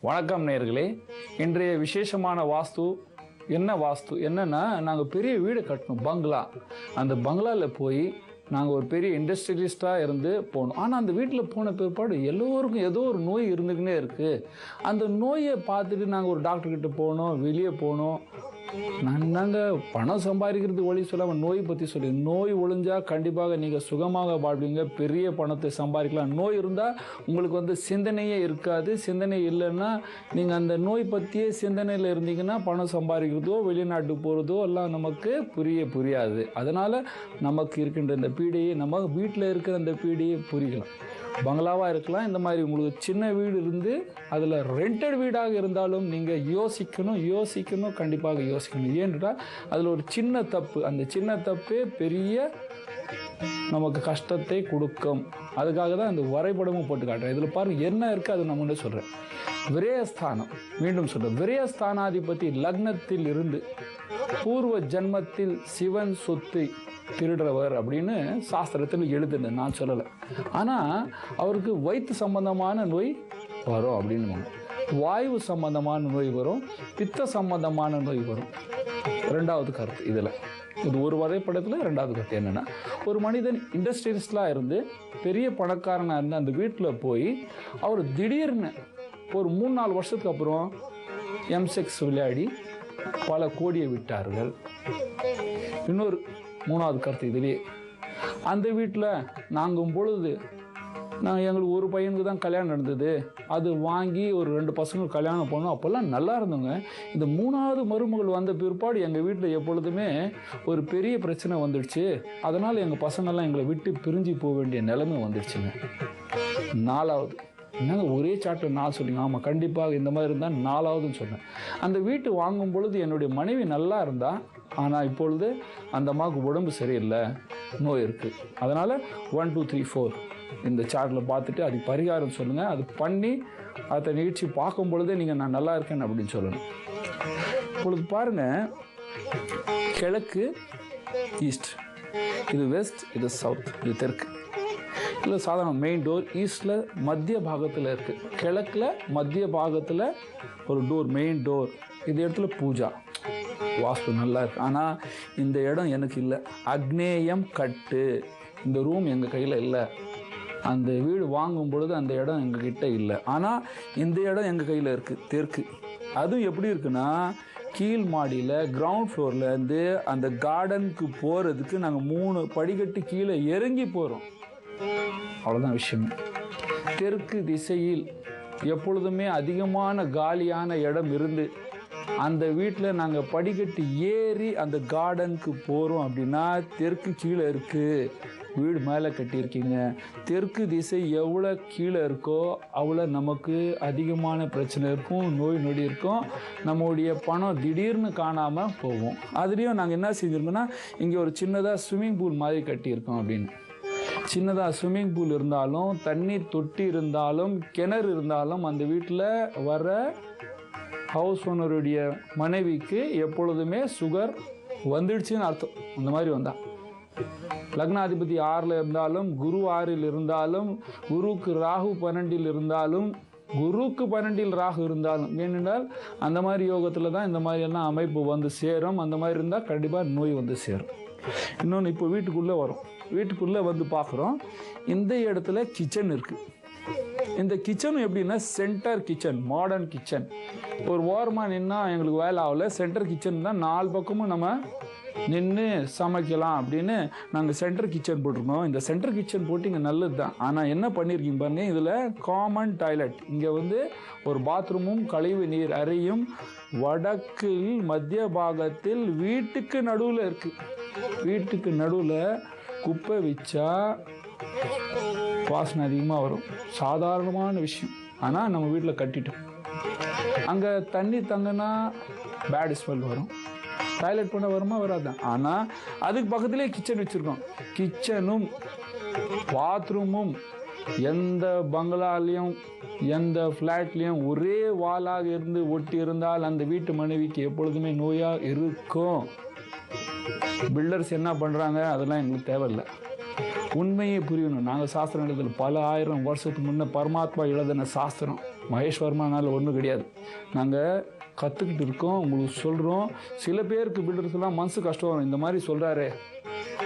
வணக்கம் நேயர்களே. இன்றைய விசேஷமான வாஸ்து என்னன்னா, நாங்கள் பெரிய வீடு கட்டணும், பங்களா. அந்த பங்களாவில் போய் நாங்கள் ஒரு பெரிய இண்டஸ்ட்ரியலிஸ்டாக இருந்து போனோம். ஆனால் அந்த வீட்டில் போன பிற்பாடு எல்லோருக்கும் ஏதோ ஒரு நோய் இருந்துக்கினே இருக்குது. அந்த நோயை பார்த்துட்டு நாங்கள் ஒரு டாக்டர்கிட்ட போனோம், வெளியே போனோம். நாங்கள் பணம் சம்பாதிக்கிறதுக்கு வழி சொல்லாமல் நோய் பற்றி சொல்லி, நோய் ஒழிஞ்சால் கண்டிப்பாக நீங்கள் சுகமாக வாழ்வீங்க, பெரிய பணத்தை சம்பாதிக்கலாம். நோய் இருந்தால் உங்களுக்கு சிந்தனையே இருக்காது. சிந்தனை இல்லைன்னா நீங்கள் அந்த நோய் பற்றியே சிந்தனையில் இருந்தீங்கன்னா பணம் சம்பாதிக்கிறதோ வெளிநாட்டுக்கு போகிறதோ எல்லாம் நமக்கு புரியாது. அதனால் நமக்கு இருக்கின்ற இந்த பீடையை, நம்ம வீட்டில் இருக்கிற அந்த பீடையை புரிக்கலாம். பங்களாவாக இருக்கலாம், இந்த மாதிரி உங்களுக்கு சின்ன வீடு இருந்து அதில் ரெண்டட் வீடாக இருந்தாலும் நீங்கள் யோசிக்கணும், கண்டிப்பாக யோசிக்கணும். ஏனென்றால் அதில் ஒரு சின்ன தப்பு, அந்த சின்ன தப்பே பெரிய நமக்கு கஷ்டத்தை கொடுக்கும். அதுக்காக தான் அந்த வரைபடமும் போட்டு காட்டுறேன். இதில் பாருங்கள் என்ன இருக்குது, அது நான் முன்னே சொல்கிறேன். விரயஸ்தானம், மீண்டும் சொல்கிறேன், விரயஸ்தானாதிபதி லக்னத்தில் இருந்து பூர்வ ஜன்மத்தில் சிவன் சொத்து திருடுறவர் அப்படின்னு சாஸ்திரத்தில் எழுதுன்னு நான் சொல்லலை. ஆனால் அவருக்கு வயிற்று சம்பந்தமான நோய் வரும் அப்படின்னு, வாயு சம்பந்தமான நோய் வரும், பித்த சம்பந்தமான நோய் வரும். ரெண்டாவது கருத்து இது ஒரு வரைபடத்தில் ரெண்டாவது கருத்து என்னென்னா, ஒரு மனிதன் இண்டஸ்ட்ரியலிஸ்டாக இருந்து பெரிய பணக்காரனாக இருந்து அந்த வீட்டில் போய் அவர் திடீர்னு ஒரு 3-4 வருஷத்துக்கு அப்புறம் M6 விளையாடி பல கோடியை விட்டார்கள். இன்னொரு மூணாவது கருத்து இதுலேயே, அந்த வீட்டில் நாங்கும் பொழுது எங்களுக்கு ஒரு பையனுக்கு தான் கல்யாணம் நடந்தது, அது வாங்கி ஒரு 2 பசங்க கல்யாணம் பண்ணோம், அப்போல்லாம் நல்லா இருந்தோங்க. இந்த 3வது மருமகள் வந்த பிற்பாடு எங்கள் வீட்டில் எப்பொழுதுமே ஒரு பெரிய பிரச்சனை வந்துடுச்சு. அதனால் எங்கள் பசங்கள்லாம் எங்களை விட்டு பிரிஞ்சு போக வேண்டிய நிலைமை வந்துடுச்சுங்க. 4வது என்னங்க ஒரே சாப்டர் 4 சொல்லிங்க. ஆமாம், கண்டிப்பாக இந்த மாதிரி இருந்தால் 4வதுன்னு சொன்னேன். அந்த வீட்டு வாங்கும் பொழுது என்னுடைய மனைவி நல்லா இருந்தால், ஆனால் இப்பொழுது அந்த அம்மாவுக்கு உடம்பு சரியில்லை, நோய் இருக்குது. அதனால் 1 2 3 4 இந்த சார்ட்டில் பார்த்துட்டு அதுக்கு பரிகாரம் சொல்லுங்கள். அது பண்ணி அதை நிகழ்ச்சி பார்க்கும் பொழுதே நீங்கள் நான் நல்லா இருக்கேன் அப்படின்னு சொல்லணும். உங்களுக்கு பாருங்கள், கிழக்கு ஈஸ்ட், இது வெஸ்ட், இது சவுத், இது தெற்கு. இல்லை சாதாரண மெயின் டோர் ஈஸ்டில் மத்திய பாகத்தில் இருக்குது, கிழக்கில் மத்திய பாகத்தில் ஒரு டோர், மெயின் டோர். இந்த இடத்துல பூஜா, வாஸ்து நல்லா இருக்குது. ஆனால் இந்த இடம் எனக்கு இல்லை, அக்னேயம் கட்டு, இந்த ரூம் எங்கள் கையில் இல்லை. அந்த வீடு வாங்கும் பொழுது அந்த இடம் எங்ககிட்ட இல்லை, ஆனால் இந்த இடம் எங்கள் கையில் இருக்குது, தெற்கு. அதுவும் எப்படி இருக்குன்னா, கீழ் மாடியில் கிரவுண்ட் ஃப்ளோர்லேருந்து அந்த கார்டனுக்கு போகிறதுக்கு நாங்கள் 3 படிக்கட்டு கீழே இறங்கி போகிறோம். அவ்வளோதான் விஷயம். தெற்கு திசையில் எப்பொழுதுமே அதிகமான காலியான இடம் இருந்து அந்த வீட்டில் நாங்கள் படிக்கட்டு ஏறி அந்த கார்டனுக்கு போகிறோம் அப்படின்னா, தெற்கு கீழே இருக்குது, வீடு மேலே கட்டியிருக்கீங்க. தெற்கு திசை எவ்வளோ கீழே இருக்கோ அவ்வளோ நமக்கு அதிகமான பிரச்சனை இருக்கும், நோய் நொடி இருக்கும், நம்மளுடைய பணம் திடீர்னு காணாமல் போகும். அதுலேயும் நாங்கள் என்ன செஞ்சுருக்கோன்னா, இங்கே ஒரு சின்னதாக ஸ்விம்மிங் பூல் மாதிரி கட்டியிருக்கோம் அப்படின்னு. சின்னதாக ஸ்விம்மிங் பூல் இருந்தாலும், தண்ணீர் தொட்டி இருந்தாலும், கிணறு இருந்தாலும், அந்த வீட்டில் வர ஹவுஸ் ஓனருடைய மனைவிக்கு எப்பொழுதுமே சுகர் வந்துடுச்சுன்னு அர்த்தம். அந்த மாதிரி வந்தால் லக்னாதிபதி 6ல் இருந்தாலும், குரு 6ல் இருந்தாலும், குருக்கு ராகு 12ல் இருந்தாலும், குருக்கு 12ல் ராகு இருந்தாலும், ஏனென்றால் அந்த மாதிரி யோகத்தில் தான் இந்த மாதிரியெல்லாம் அமைப்பு வந்து சேரும். அந்த மாதிரி இருந்தால் கண்டிப்பாக நோய் வந்து சேரும். இன்னொன்று, இப்போ வீட்டுக்குள்ளே வரும், வீட்டுக்குள்ளே வந்து பார்க்குறோம், இந்த இடத்துல கிச்சன் இருக்குது. இந்த கிச்சனும் எப்படின்னா சென்டர் கிச்சன், மாடர்ன் கிச்சன். ஒரு ஓரமாக நின்னா எங்களுக்கு வேலை ஆகலை, சென்டர் கிச்சன் தான் 4 பக்கமும் நம்ம நின்று சமைக்கலாம் அப்படின்னு நாங்கள் சென்டர் கிச்சன் போட்டிருக்கோம். இந்த சென்டர் கிச்சன் போட்டு இங்கே நல்லது தான். ஆனால் என்ன பண்ணியிருக்கீங்க பாருங்க, இதில் காமன் டாய்லெட், இங்கே ஒரு பாத்ரூமும் கழிவு நீர் அறையும் வடக்கில் மத்திய பாகத்தில் வீட்டுக்கு நடுவில் இருக்குது. வீட்டுக்கு நடுவில் குப்பை வச்சா வாசனை அதிகமாக வரும், சாதாரணமான விஷயம். ஆனால் நம்ம வீட்டில் கட்டிட்டோம், அங்கே தண்ணி தங்கினா பேட் ஸ்மெல் வரும், டாய்லெட் பண்ண வருமா வராதான். ஆனால் அதுக்கு பக்கத்துலேயே கிச்சன் வச்சுருக்கோம். கிச்சனும் பாத்ரூமும் எந்த பங்களாலையும் எந்த ஃப்ளாட்லேயும் ஒரே வாலாக இருந்து ஒட்டி இருந்தால் அந்த வீட்டு மனைவிக்கு எப்பொழுதுமே நோயாக இருக்கும். பில்டர்ஸ் என்ன பண்ணுறாங்க அதெல்லாம் எங்களுக்கு தேவையில்லை. உண்மையை புரியணும். நாங்கள் சாஸ்திரம் எழுதல பல ஆயிரம் வருஷத்துக்கு முன்னே பரமாத்மா எழுதின சாஸ்திரம் மகேஸ்வரமானால ஒன்றும் கிடையாது. நாங்கள் கற்றுக்கிட்டு இருக்கோம், உங்களுக்கு சொல்கிறோம். சில பேருக்கு பில்டர்ஸ்லாம் மனசு கஷ்டம் வரும். இந்த மாதிரி சொல்கிறாரு,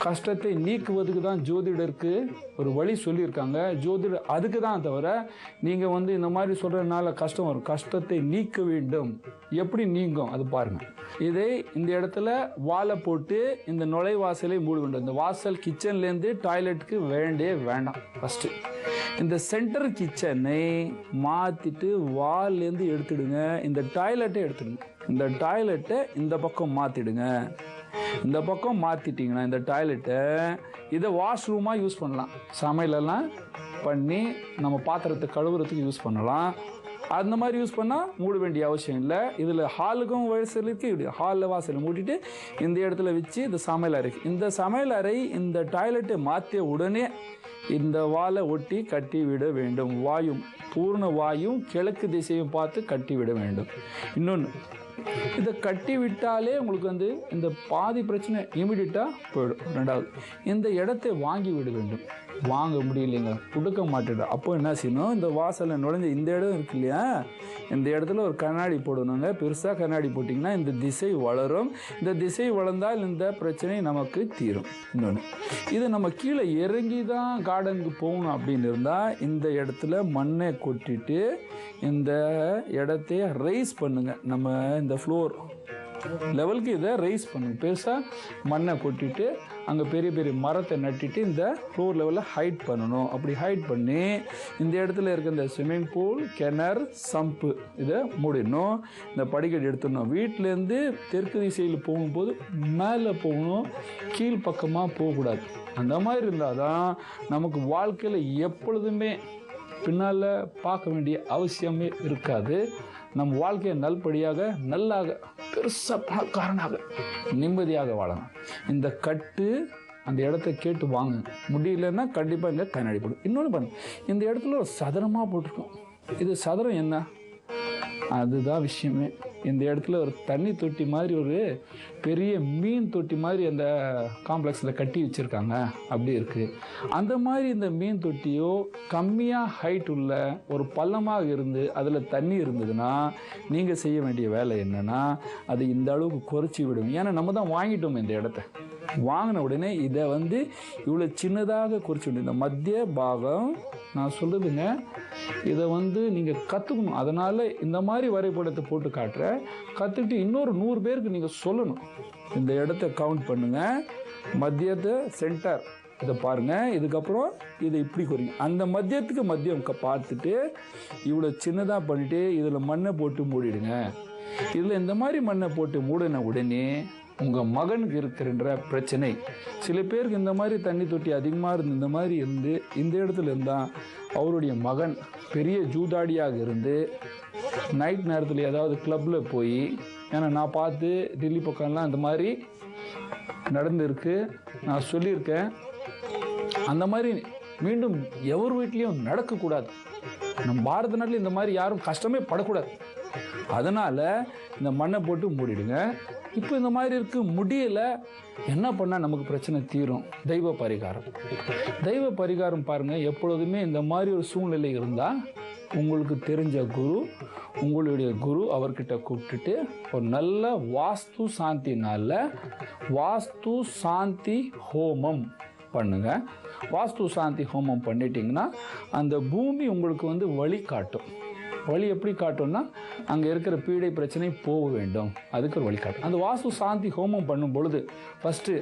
கஷ்டத்தை நீக்குவதுக்கு தான் ஜோதிடருக்கு ஒரு வழி சொல்லியிருக்காங்க. ஜோதிடர் அதுக்கு தான் தவிர நீங்கள் இந்த மாதிரி சொல்கிறதுனால கஷ்டம் வரும். கஷ்டத்தை நீக்க வேண்டும். எப்படி நீங்கும் அது பாருங்கள். இதை இந்த இடத்துல வாழை போட்டு இந்த நுழைவாசலை மூட வேண்டும். இந்த வாசல் கிச்சன்லேருந்து டாய்லெட்டுக்கு வேண்டாம். ஃபஸ்ட்டு இந்த சென்டர் கிச்சனை மாற்றிட்டு வால்லேருந்து எடுத்துடுங்க. இந்த டாய்லெட்டை எடுத்துடுங்க. இந்த டாய்லெட்டை இந்த பக்கம் மாற்றிடுங்க. இந்த பக்கம் மாற்றிட்டிங்கன்னா இந்த டாய்லெட்டை இதை வாஷ்ரூமாக யூஸ் பண்ணலாம். சமையலெல்லாம் பண்ணி நம்ம பாத்திரத்தை கழுவுறதுக்கு யூஸ் பண்ணலாம். அந்த மாதிரி யூஸ் பண்ணால் மூட வேண்டிய அவசியம் இல்லை. இதில் ஹாலுக்கும் வாசல் இருக்குது. இப்படி ஹாலில் வாசலை மூடிட்டு இந்த இடத்துல வச்சு இந்த சமையல் அறை, இந்த சமையல் அறை இந்த டாய்லெட்டை மாற்றிய உடனே இந்த வாலை ஒட்டி கட்டி விட வேண்டும். வாயும் பூர்ண வாயும் கிழக்கு திசையும் பார்த்து கட்டி விட வேண்டும். இன்னொன்று, இதை கட்டி விட்டாலே உங்களுக்கு இந்த பாதி பிரச்சனை இமீடியட்டாக போயிடும். ரெண்டாவது, இந்த இடத்தை வாங்கி விட வேண்டும். வாங்க முடியலைங்க, கொடுக்க மாட்டேன். அப்போ என்ன செய்யணும், இந்த வாசலில் நுழைஞ்ச இந்த இடம் இருக்கு இல்லையா, இந்த இடத்துல ஒரு கண்ணாடி போடணுங்க. பெருசாக கண்ணாடி போட்டிங்கன்னா இந்த திசை வளரும். இந்த திசை வளர்ந்தால் இந்த பிரச்சனை நமக்கு தீரும். இன்னொன்று, இது நம்ம கீழே இறங்கி தான் கார்டனுக்கு போகணும் அப்படின்னு இருந்தால் இந்த இடத்துல மண்ணை கொட்டிட்டு இந்த இடத்தைய ரைஸ் பண்ணுங்க. நம்ம இந்த ஃப்ளோர் லெவலுக்கு இதை ரைஸ் பண்ணுங்க. பெருசாக மண்ணை கொட்டிட்டு அங்கே பெரிய பெரிய மரத்தை நட்டிட்டு இந்த ஃப்ளோர் லெவலில் ஹைட் பண்ணணும். அப்படி ஹைட் பண்ணி இந்த இடத்துல இருக்க இந்த ஸ்விம்மிங் பூல், கிணறு, சம்பு இதை மூடிடணும். இந்த படிக்கட்டு எடுத்துடணும். வீட்டிலேருந்து தெற்கு திசையில் போகும்போது மேலே போகணும், கீழ் பக்கமாக போகக்கூடாது. அந்த மாதிரி இருந்தால் தான் நமக்கு வாழ்க்கையில் எப்பொழுதுமே பின்னால் பார்க்க வேண்டிய அவசியமே இருக்காது. நம் வாழ்க்கையை நல்படியாக நல்லாக பெருசாக பணக்காரனாக நிம்மதியாக வாழணும். இந்த கட்டு அந்த இடத்த கேட்டு வாங்க. முடியலன்னா கண்டிப்பாக இங்கே கண்ணாடி போடும். இன்னொன்று பாருங்க, இந்த இடத்துல ஒரு சதுரமாக போட்டிருக்கோம். இது சதுரம் என்ன, அதுதான் விஷயமே. இந்த இடத்துல ஒரு தண்ணி தொட்டி மாதிரி ஒரு பெரிய மீன் தொட்டி மாதிரி அந்த காம்ப்ளெக்ஸில் கட்டி வச்சுருக்காங்க. அப்படி இருக்குது. அந்த மாதிரி இந்த மீன் தொட்டியோ கம்மியாக ஹைட் உள்ள ஒரு பள்ளமாக இருந்து அதில் தண்ணி இருந்ததுன்னா நீங்கள் செய்ய வேண்டிய வேலை என்னென்னா அது இந்த அளவுக்கு குறைச்சி விடும். ஏன்னா நம்ம தான் வாங்கிட்டோம் இந்த இடத்த. வாங்கின உடனே இதை இவ்வளோ சின்னதாக குறிச்சு விடும். இந்த மத்திய பாகம் நான் சொல்கிறதுங்க, இதை நீங்கள் கற்றுக்கணும். அதனால் இந்த மாதிரி வரைபடத்தை போட்டு காட்டுறேன். கற்றுக்கிட்டு இன்னொரு 100 பேருக்கு நீங்கள் சொல்லணும். இந்த இடத்த கவுண்ட் பண்ணுங்கள். மத்தியத்தை சென்டர் இதை பாருங்கள். இதுக்கப்புறம் இதை இப்படி குறிங்க. அந்த மத்தியத்துக்கு மத்தியம் பார்த்துட்டு இவ்வளோ சின்னதாக பண்ணிவிட்டு இதில் மண்ணை போட்டு மூடிடுங்க. இதில் இந்த மாதிரி மண்ணை போட்டு மூடின உடனே உங்கள் மகனுக்கு இருக்கிற பிரச்சனை, சில பேருக்கு இந்த மாதிரி தண்ணி தொட்டி அதிகமாக இருந்து இந்த மாதிரி இருந்து இந்த இடத்துல இருந்தால் அவருடைய மகன் பெரிய ஜூதாடியாக இருந்து நைட் நேரத்தில் ஏதாவது கிளப்பில் போய், ஏன்னா நான் பார்த்து டெல்லி பக்கம்லாம் இந்த மாதிரி நடந்திருக்கு, நான் சொல்லியிருக்கேன். அந்த மாதிரி மீண்டும் எவர் வீட்லேயும் நடக்கக்கூடாது. நம்ம பாரத நாட்டில் இந்த மாதிரி யாரும் கஷ்டமே படக்கூடாது. அதனால் இந்த மண்ணை போட்டு மூடிடுங்க. இப்போ இந்த மாதிரி முடியலை, என்ன பண்ணால் நமக்கு பிரச்சனை தீரும்? தெய்வ பரிகாரம். தெய்வ பரிகாரம் பாருங்கள். எப்பொழுதுமே இந்த மாதிரி ஒரு சூழ்நிலை இருந்தால் உங்களுக்கு தெரிஞ்ச குரு, உங்களுடைய குரு, அவர்கிட்ட கூப்பிட்டுட்டு ஒரு நல்ல வாஸ்து சாந்தி நாளில் வாஸ்து சாந்தி ஹோமம் பண்ணுங்க. வாஸ்து சாந்தி ஹோமம் பண்ணிட்டீங்கன்னா அந்த பூமி உங்களுக்கு வழி காட்டும். வழி எப்படி காட்டும்னா அங்கே இருக்கிற பீடை பிரச்சனை போக வேண்டும், அதுக்கு ஒரு வழி காட்டும். அந்த வாஸ்து சாந்தி ஹோமம் பண்ணும் பொழுது ஃபஸ்ட்டு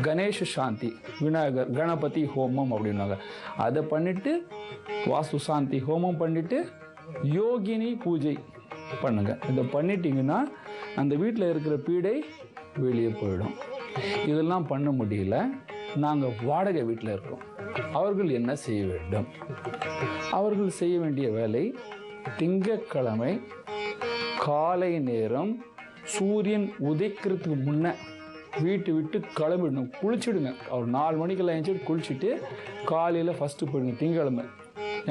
கணேஷ சாந்தி, விநாயகர் கணபதி ஹோமம் அப்படின்னாங்க. அதை பண்ணிவிட்டு வாஸ்து சாந்தி ஹோமம் பண்ணிவிட்டு யோகினி பூஜை பண்ணுங்க. இதை பண்ணிட்டீங்கன்னா அந்த வீட்டில் இருக்கிற பீடை வெளியே போயிடும். இதெல்லாம் பண்ண முடியல, நாங்கள் வாடகை வீட்டில் இருக்கோம். அவர்கள் என்ன செய்ய வேண்டும்? அவர்கள் செய்ய வேண்டிய வேலை, திங்கட்கிழமை காலை நேரம் சூரியன் உதைக்கிறதுக்கு முன்னே வீட்டு விட்டு கிளம்பிடணும். குளிச்சுடுங்க. ஒரு 4 மணிக்கெல்லாம் எழுந்திரிச்சு குளிச்சுட்டு காலையில் ஃபஸ்ட்டு போயிடுங்க. திங்கட்கிழமை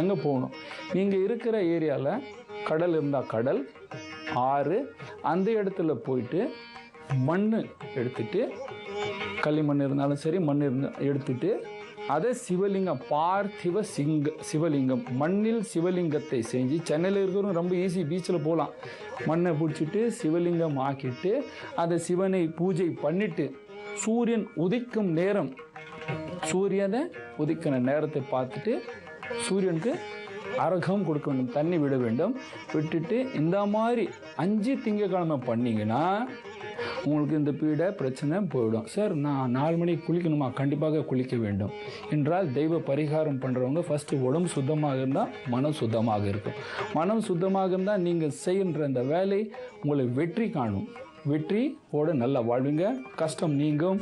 எங்கே போகணும்? நீங்கள் இருக்கிற ஏரியாவில் கடல் இருந்தால் கடல், ஆறு, அந்த இடத்துல போயிட்டு மண் எடுத்துட்டு, களிமண் இருந்தாலும் சரி, மண் எடுத்துட்டு அதை சிவலிங்கம், பார்த்திவ சிவலிங்கம், மண்ணில் சிவலிங்கத்தை செஞ்சு, சென்னையில் இருக்கிறவங்க ரொம்ப ஈஸி, பீச்சில் போகலாம். மண்ணை பிடிச்சிட்டு சிவலிங்கம் ஆக்கிட்டு அதை சிவனை பூஜை பண்ணிட்டு சூரியன் உதிக்கும் நேரம், சூரியனை உதிக்கிற நேரத்தை பார்த்துட்டு சூரியனுக்கு அரகம் கொடுக்க வேண்டும், தண்ணி விட வேண்டும். விட்டுட்டு இந்த மாதிரி 5 திங்கக்கிழமை பண்ணிங்கன்னா உங்களுக்கு இந்த பீடை பிரச்சனை போயிடும். சார் நான் 4 மணிக்கு குளிக்கணுமா? கண்டிப்பாக குளிக்க வேண்டும் என்றால் தெய்வ பரிகாரம் பண்ணுறவங்க ஃபஸ்ட்டு உடம்பு சுத்தமாக இருந்தால் மனம் சுத்தமாக இருக்கும். மனம் சுத்தமாக இருந்தால் நீங்கள் செய்கின்ற அந்த வேலை உங்களை வெற்றி காணும். வெற்றியோடு நல்லா வாழ்வீங்க, கஷ்டம் நீங்கும்.